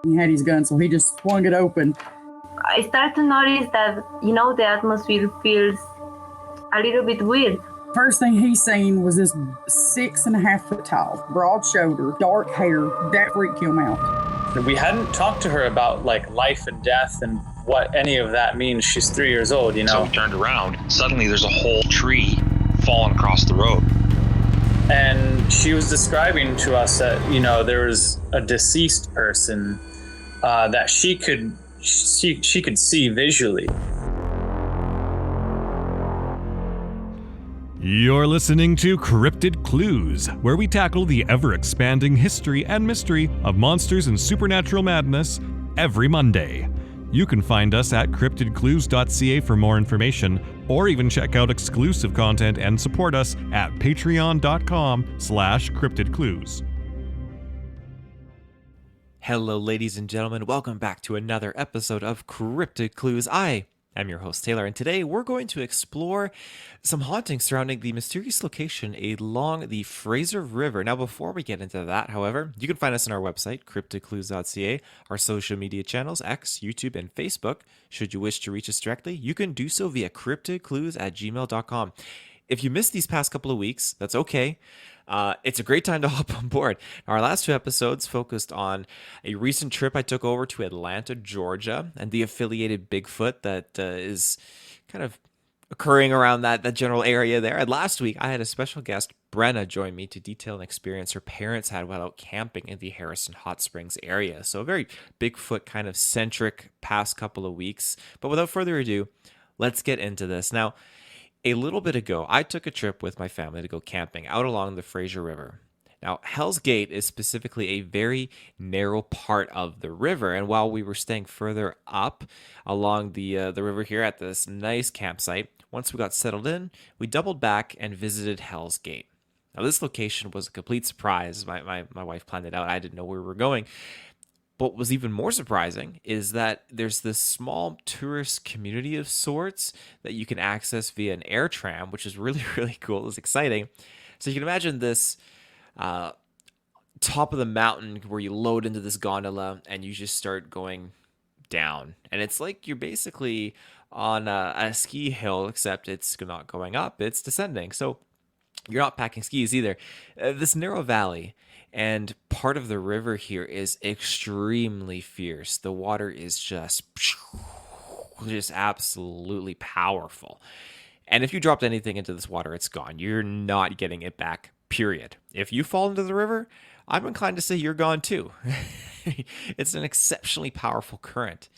He had his gun, so he just swung it open. I start to notice that, the atmosphere feels a little bit weird. First thing he seen was this 6.5 foot tall, broad shoulder, dark hair. That freaked him out. We hadn't talked to her about like life and death and what any of that means. She's 3 years old, So we turned around. Suddenly there's a whole tree falling across the road. And she was describing to us that, there was a deceased person that she could see visually. You're listening to Cryptid Clues, where we tackle the ever-expanding history and mystery of monsters and supernatural madness every Monday. You can find us at CryptidClues.ca for more information, or even check out exclusive content and support us at patreon.com/CryptidClues. Hello, ladies and gentlemen. Welcome back to another episode of Cryptid Clues. I'm your host, Taylor, and today we're going to explore some hauntings surrounding the mysterious location along the Fraser River. Now, before we get into that, however, you can find us on our website, CryptidClues.ca, our social media channels, X, YouTube, and Facebook. Should you wish to reach us directly, you can do so via cryptidclues@gmail.com. If you missed these past couple of weeks, that's okay. It's a great time to hop on board. Our last two episodes focused on a recent trip I took over to Atlanta, Georgia, and the affiliated Bigfoot that is kind of occurring around that general area there. And last week, I had a special guest, Brenna, join me to detail an experience her parents had while out camping in the Harrison Hot Springs area. So a very Bigfoot kind of centric past couple of weeks. But without further ado, let's get into this. Now, a little bit ago, I took a trip with my family to go camping out along the Fraser River. Now, Hell's Gate is specifically a very narrow part of the river, and while we were staying further up along the river here at this nice campsite, once we got settled in, we doubled back and visited Hell's Gate. Now, this location was a complete surprise. My wife planned it out. I didn't know where we were going. What was even more surprising is that there's this small tourist community of sorts that you can access via an air tram, which is really, really cool. It's exciting. So you can imagine this top of the mountain where you load into this gondola and you just start going down. And it's like you're basically on a ski hill, except it's not going up, it's descending. So you're not packing skis either. This narrow valley and part of the river here is extremely fierce. The water is just absolutely powerful. And if you dropped anything into this water, it's gone. You're not getting it back, period. If you fall into the river, I'm inclined to say you're gone too. It's an exceptionally powerful current.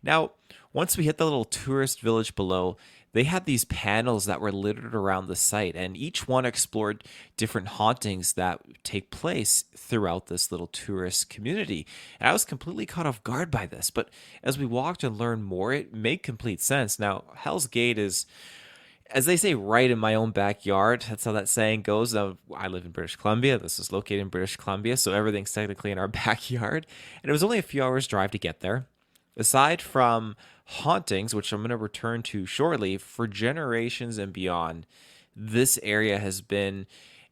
Now, once we hit the little tourist village below, they had these panels that were littered around the site, and each one explored different hauntings that take place throughout this little tourist community. And I was completely caught off guard by this, but as we walked and learned more, it made complete sense. Now, Hell's Gate is, as they say, right in my own backyard. That's how that saying goes. Now, I live in British Columbia. This is located in British Columbia, so everything's technically in our backyard. And it was only a few hours drive to get there. Aside from hauntings, which I'm going to return to shortly, for generations and beyond, this area has been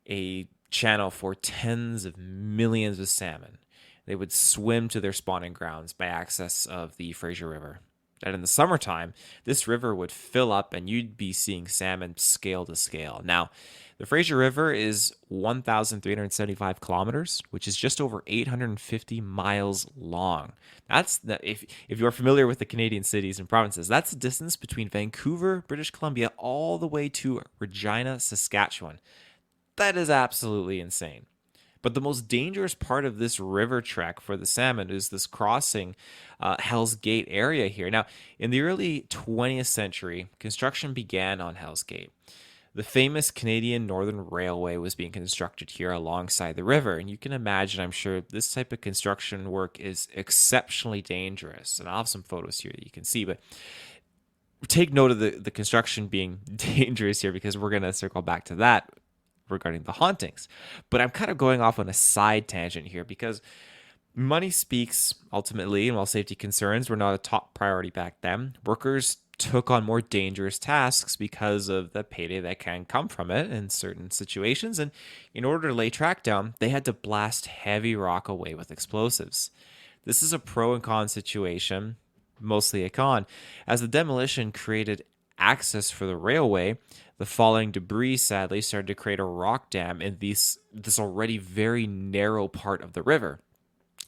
a channel for tens of millions of salmon. They would swim to their spawning grounds by access of the Fraser River. And in the summertime, this river would fill up and you'd be seeing salmon scale to scale. Now, the Fraser River is 1,375 kilometers, which is just over 850 miles long. If you're familiar with the Canadian cities and provinces, that's the distance between Vancouver, British Columbia, all the way to Regina, Saskatchewan. That is absolutely insane. But the most dangerous part of this river trek for the salmon is this crossing Hell's Gate area here. Now, in the early 20th century, construction began on Hell's Gate. The famous Canadian Northern Railway was being constructed here alongside the river, and you can imagine, I'm sure, this type of construction work is exceptionally dangerous. And I'll have some photos here that you can see, but take note of the construction being dangerous here because we're going to circle back to that regarding the hauntings. But I'm kind of going off on a side tangent here because money speaks ultimately, and while safety concerns were not a top priority back then, workers took on more dangerous tasks because of the payday that can come from it in certain situations. And in order to lay track down, they had to blast heavy rock away with explosives. This is a pro and con situation, mostly a con, as the demolition created access for the railway. The falling debris sadly started to create a rock dam in this already very narrow part of the river.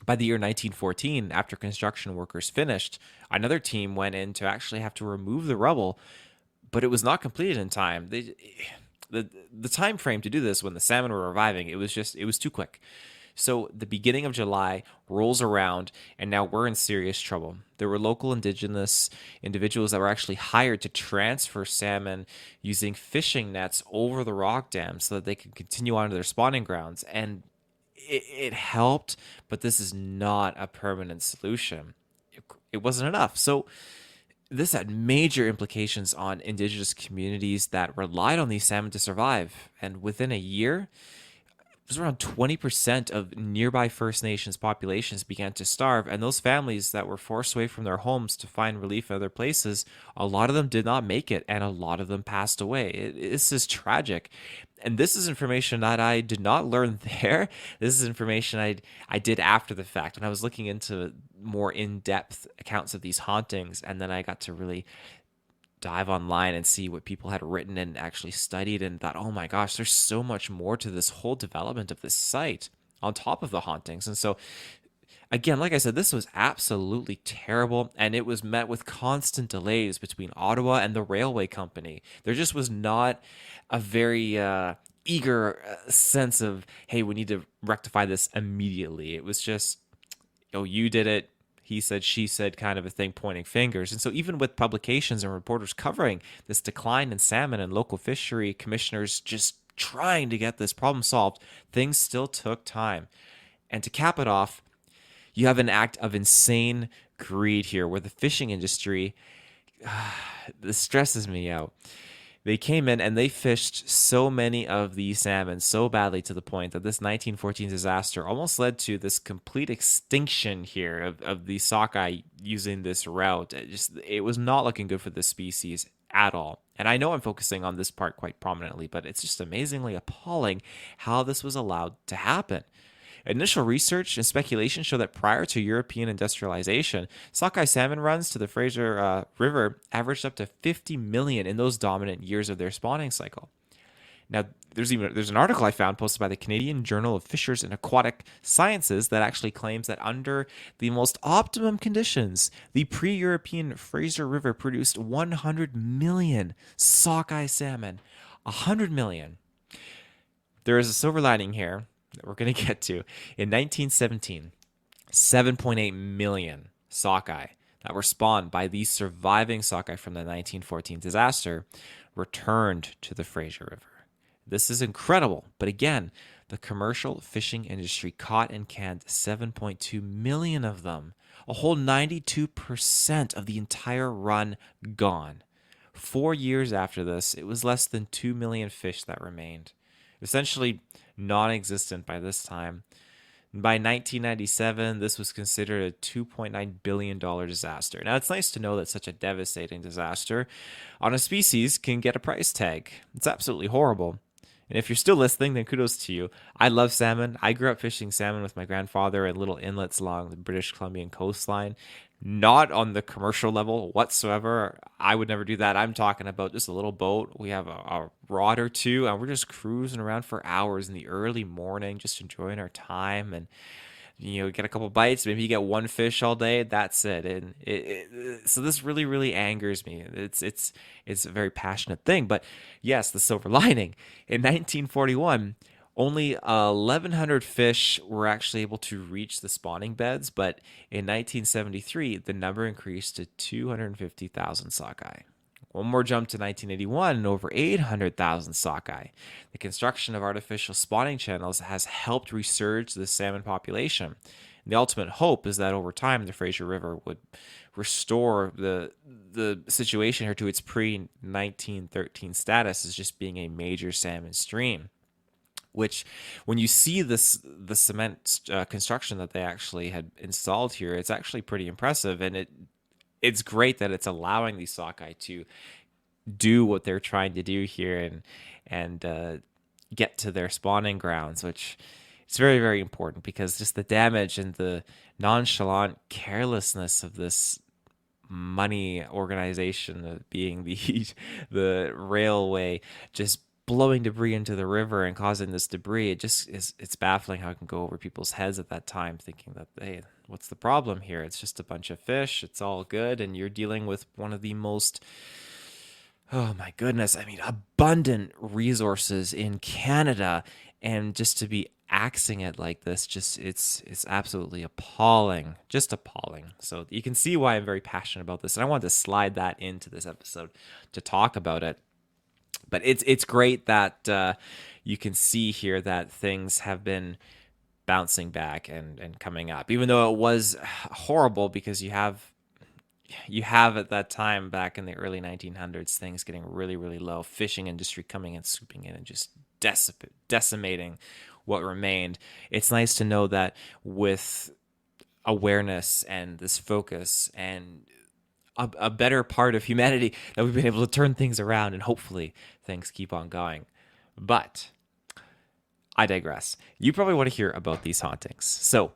By the year 1914, after construction workers finished, another team went in to actually have to remove the rubble, but it was not completed in time. The time frame to do this, when the salmon were reviving, it was too quick. So the beginning of July rolls around, and now we're in serious trouble. There were local indigenous individuals that were actually hired to transfer salmon using fishing nets over the rock dam so that they could continue on to their spawning grounds. And it helped, but this is not a permanent solution. It wasn't enough. So this had major implications on indigenous communities that relied on these salmon to survive. And within a year, it was around 20% of nearby First Nations populations began to starve, and those families that were forced away from their homes to find relief in other places, a lot of them did not make it, and a lot of them passed away. This is tragic. And this is information that I did not learn there. This is information I did after the fact, when I was looking into more in-depth accounts of these hauntings, and then I got to really dive online and see what people had written and actually studied, and thought, oh my gosh, there's so much more to this whole development of this site on top of the hauntings. And so again, like I said, this was absolutely terrible, and it was met with constant delays between Ottawa and the railway company. There just was not a very eager sense of, hey, we need to rectify this immediately. It was just, oh, you did it, he said, she said kind of a thing, pointing fingers. And so even with publications and reporters covering this decline in salmon and local fishery commissioners just trying to get this problem solved, things still took time. And to cap it off, you have an act of insane greed here where the fishing industry, this stresses me out. They came in and they fished so many of these salmon so badly to the point that this 1914 disaster almost led to this complete extinction here of the sockeye using this route. It was not looking good for the species at all. And I know I'm focusing on this part quite prominently, but it's just amazingly appalling how this was allowed to happen. Initial research and speculation show that prior to European industrialization, sockeye salmon runs to the Fraser River averaged up to 50 million in those dominant years of their spawning cycle. Now, there's an article I found posted by the Canadian Journal of Fisheries and Aquatic Sciences that actually claims that under the most optimum conditions, the pre-European Fraser River produced 100 million sockeye salmon. 100 million. There is a silver lining here that we're going to get to. In 1917, 7.8 million sockeye that were spawned by these surviving sockeye from the 1914 disaster returned to the Fraser River. This is incredible, but again, the commercial fishing industry caught and canned 7.2 million of them, a whole 92% of the entire run gone. 4 years after this, it was less than 2 million fish that remained, essentially non-existent by this time. By 1997, this was considered a $2.9 billion disaster. Now, it's nice to know that such a devastating disaster on a species can get a price tag. It's absolutely horrible. And if you're still listening, then kudos to you. I love salmon. I grew up fishing salmon with my grandfather in little inlets along the British Columbian coastline. Not on the commercial level whatsoever. I would never do that. I'm talking about just a little boat. We have a rod or two, and we're just cruising around for hours in the early morning, just enjoying our time. And get a couple bites. Maybe you get one fish all day. That's it. And so this really, really angers me. It's a very passionate thing. But yes, the silver lining. In 1941, only 1,100 fish were actually able to reach the spawning beds, but in 1973, the number increased to 250,000 sockeye. One more jump to 1981, and over 800,000 sockeye. The construction of artificial spawning channels has helped resurge the salmon population. And the ultimate hope is that over time, the Fraser River would restore the situation here to its pre-1913 status as just being a major salmon stream. Which, when you see the cement construction that they actually had installed here, it's actually pretty impressive, and it's great that it's allowing these sockeye to do what they're trying to do here and get to their spawning grounds, which It's very, very important because just the damage and the nonchalant carelessness of this money organization being the railway just blowing debris into the river and causing this debris. It's baffling how it can go over people's heads at that time, thinking that, hey, what's the problem here? It's just a bunch of fish. It's all good. And you're dealing with one of the most, oh my goodness, I mean, abundant resources in Canada. And just to be axing it like this, just it's absolutely appalling, just appalling. So you can see why I'm very passionate about this. And I wanted to slide that into this episode to talk about it. But it's great that you can see here that things have been bouncing back and coming up, even though it was horrible because you have at that time back in the early 1900s things getting really, really low, fishing industry coming and swooping in and just decimating what remained. It's nice to know that with awareness and this focus and a better part of humanity that we've been able to turn things around, and hopefully things keep on going. But I digress. You probably want to hear about these hauntings. So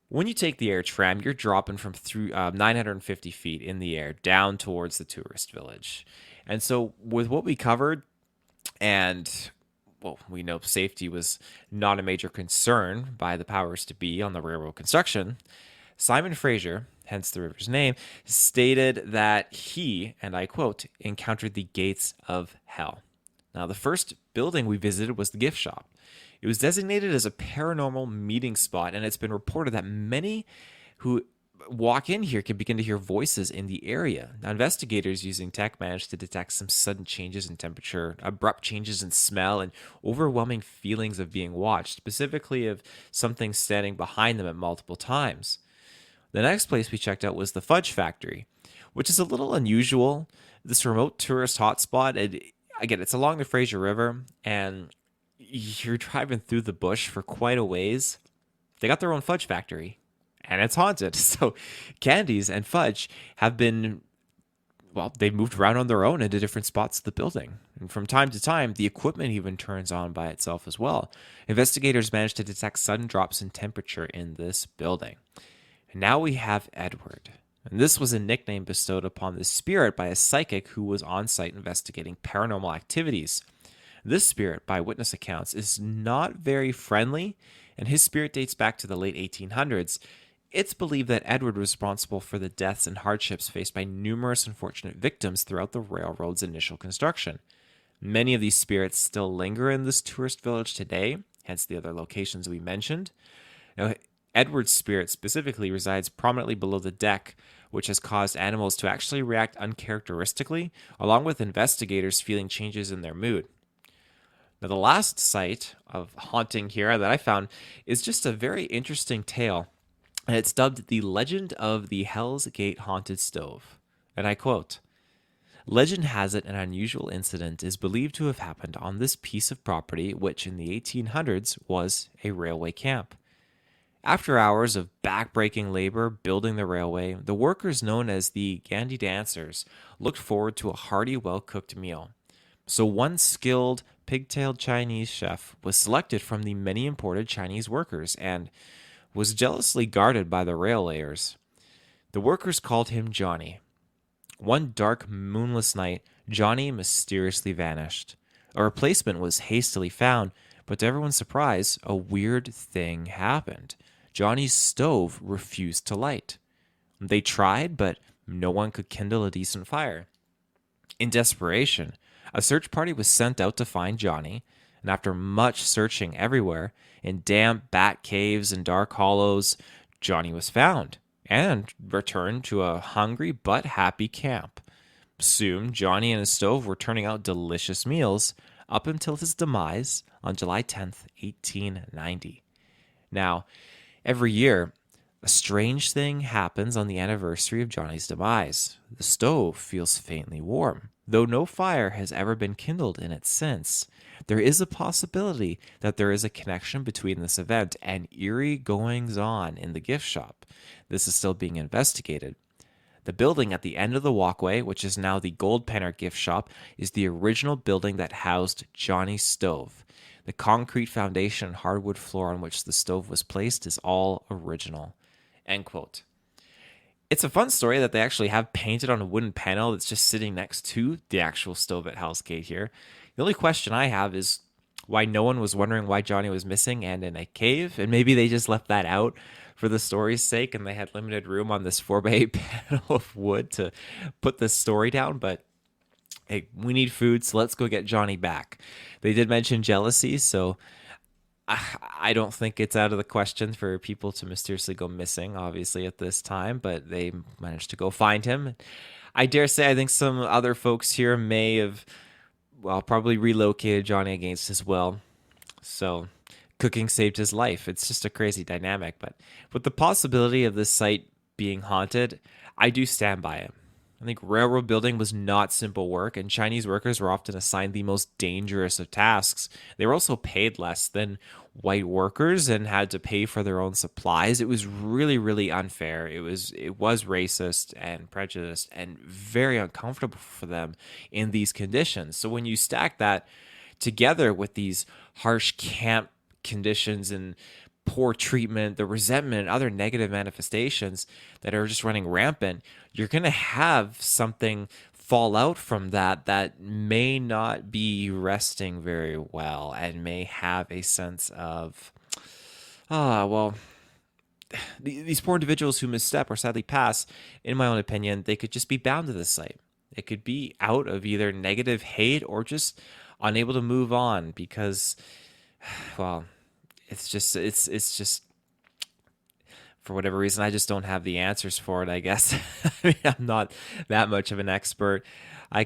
when you take the air tram, you're dropping from 950 feet in the air down towards the tourist village. And so with what we covered, and well, we know safety was not a major concern by the powers to be on the railroad construction, Simon Fraser, hence the river's name, stated that he, and I quote, encountered the gates of hell. Now, the first building we visited was the gift shop. It was designated as a paranormal meeting spot, and it's been reported that many who walk in here can begin to hear voices in the area. Now, investigators using tech managed to detect some sudden changes in temperature, abrupt changes in smell, and overwhelming feelings of being watched, specifically of something standing behind them at multiple times. The next place we checked out was the Fudge Factory, which is a little unusual. This remote tourist hotspot, again, it's along the Fraser River, and you're driving through the bush for quite a ways. They got their own fudge factory, and it's haunted. So candies and fudge have been, well, they moved around on their own into different spots of the building. And from time to time, the equipment even turns on by itself as well. Investigators managed to detect sudden drops in temperature in this building. And now we have Edward. And this was a nickname bestowed upon the spirit by a psychic who was on site investigating paranormal activities. This spirit, by witness accounts, is not very friendly, and his spirit dates back to the late 1800s. It's believed that Edward was responsible for the deaths and hardships faced by numerous unfortunate victims throughout the railroad's initial construction. Many of these spirits still linger in this tourist village today, hence the other locations we mentioned. Now, Edward's spirit specifically resides prominently below the deck, which has caused animals to actually react uncharacteristically, along with investigators feeling changes in their mood. Now, the last site of haunting here that I found is just a very interesting tale, and it's dubbed The Legend of the Hell's Gate Haunted Stove. And I quote, "Legend has it an unusual incident is believed to have happened on this piece of property, which in the 1800s was a railway camp. After hours of back-breaking labor building the railway, the workers known as the Gandhi Dancers looked forward to a hearty, well-cooked meal. So one skilled, pigtailed Chinese chef was selected from the many imported Chinese workers and was jealously guarded by the rail layers. The workers called him Johnny. One dark, moonless night, Johnny mysteriously vanished. A replacement was hastily found, but to everyone's surprise, a weird thing happened. Johnny's stove refused to light. They tried, but no one could kindle a decent fire. In desperation, a search party was sent out to find Johnny, and after much searching everywhere, in damp bat caves and dark hollows, Johnny was found and returned to a hungry but happy camp. Soon, Johnny and his stove were turning out delicious meals up until his demise on July 10th, 1890. Now, every year, a strange thing happens on the anniversary of Johnny's demise. The stove feels faintly warm, though no fire has ever been kindled in it since. There is a possibility that there is a connection between this event and eerie goings-on in the gift shop. This is still being investigated. The building at the end of the walkway, which is now the Gold Penner gift shop, is the original building that housed Johnny's stove. The concrete foundation and hardwood floor on which the stove was placed is all original." End quote. It's a fun story that they actually have painted on a wooden panel that's just sitting next to the actual stove at Hell's Gate here. The only question I have is why no one was wondering why Johnny was missing and in a cave, and maybe they just left that out for the story's sake and they had limited room on this 4x8 panel of wood to put this story down. But hey, we need food, so let's go get Johnny back. They did mention jealousy, so I don't think it's out of the question for people to mysteriously go missing, obviously, at this time, but they managed to go find him. I dare say I think some other folks here may have, well, probably relocated Johnny against his will. So cooking saved his life. It's just a crazy dynamic. But with the possibility of this site being haunted, I do stand by it. I think railroad building was not simple work, and Chinese workers were often assigned the most dangerous of tasks. They were also paid less than white workers and had to pay for their own supplies. It was really, really unfair. It was racist and prejudiced and very uncomfortable for them in these conditions. So when you stack that together with these harsh camp conditions and poor treatment, the resentment, and other negative manifestations that are just running rampant, you're going to have something fall out from that may not be resting very well and may have a sense of, these poor individuals who misstep or sadly pass, in my own opinion, they could just be bound to this site. It could be out of either negative hate or just unable to move on because, well, it's just for whatever reason, I just don't have the answers for it, I guess. I mean, I'm not that much of an expert. I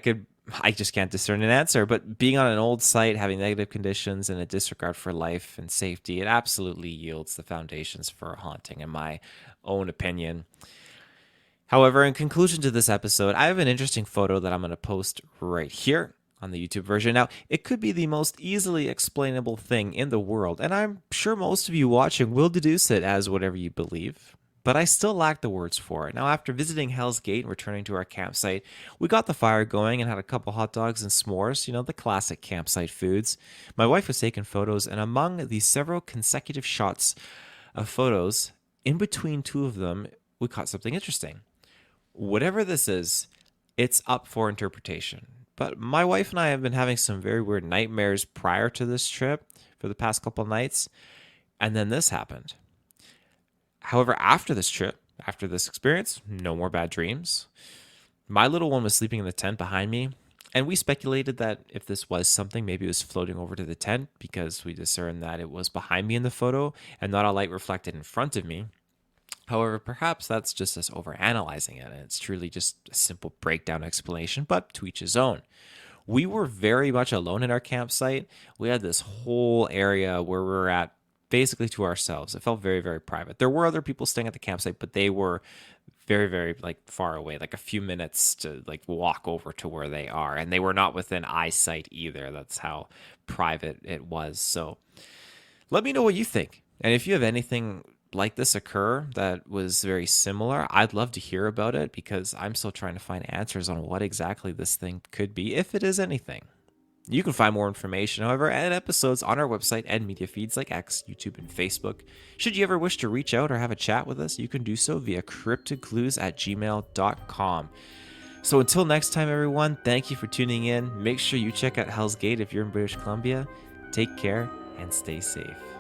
just can't discern an answer, but being on an old site, having negative conditions and a disregard for life and safety, it absolutely yields the foundations for a haunting, in my own opinion. However, in conclusion to this episode, I have an interesting photo that I'm going to post right here on the YouTube version. Now, it could be the most easily explainable thing in the world, and I'm sure most of you watching will deduce it as whatever you believe, but I still lack the words for it. Now, after visiting Hell's Gate and returning to our campsite, we got the fire going and had a couple hot dogs and s'mores, the classic campsite foods. My wife was taking photos, and among the several consecutive shots of photos, in between two of them, we caught something interesting. Whatever this is, it's up for interpretation. But my wife and I have been having some very weird nightmares prior to this trip for the past couple nights, and then this happened. However, after this trip, after this experience, no more bad dreams. My little one was sleeping in the tent behind me, and we speculated that if this was something, maybe it was floating over to the tent because we discerned that it was behind me in the photo and not a light reflected in front of me. However, perhaps that's just us overanalyzing it, and it's truly just a simple breakdown explanation, but to each his own. We were very much alone in our campsite. We had this whole area where we were at basically to ourselves. It felt very, very private. There were other people staying at the campsite, but they were very, very far away, like a few minutes to walk over to where they are, and they were not within eyesight either. That's how private it was. So let me know what you think, and if you have anything like this occur that was very similar, I'd love to hear about it because I'm still trying to find answers on what exactly this thing could be, if it is anything. You can find more information, however, and episodes on our website and media feeds like X, YouTube, and Facebook. Should you ever wish to reach out or have a chat with us, you can do so via CryptidClues@gmail.com. So until next time, everyone, thank you for tuning in. Make sure you check out Hell's Gate if you're in British Columbia. Take care and stay safe.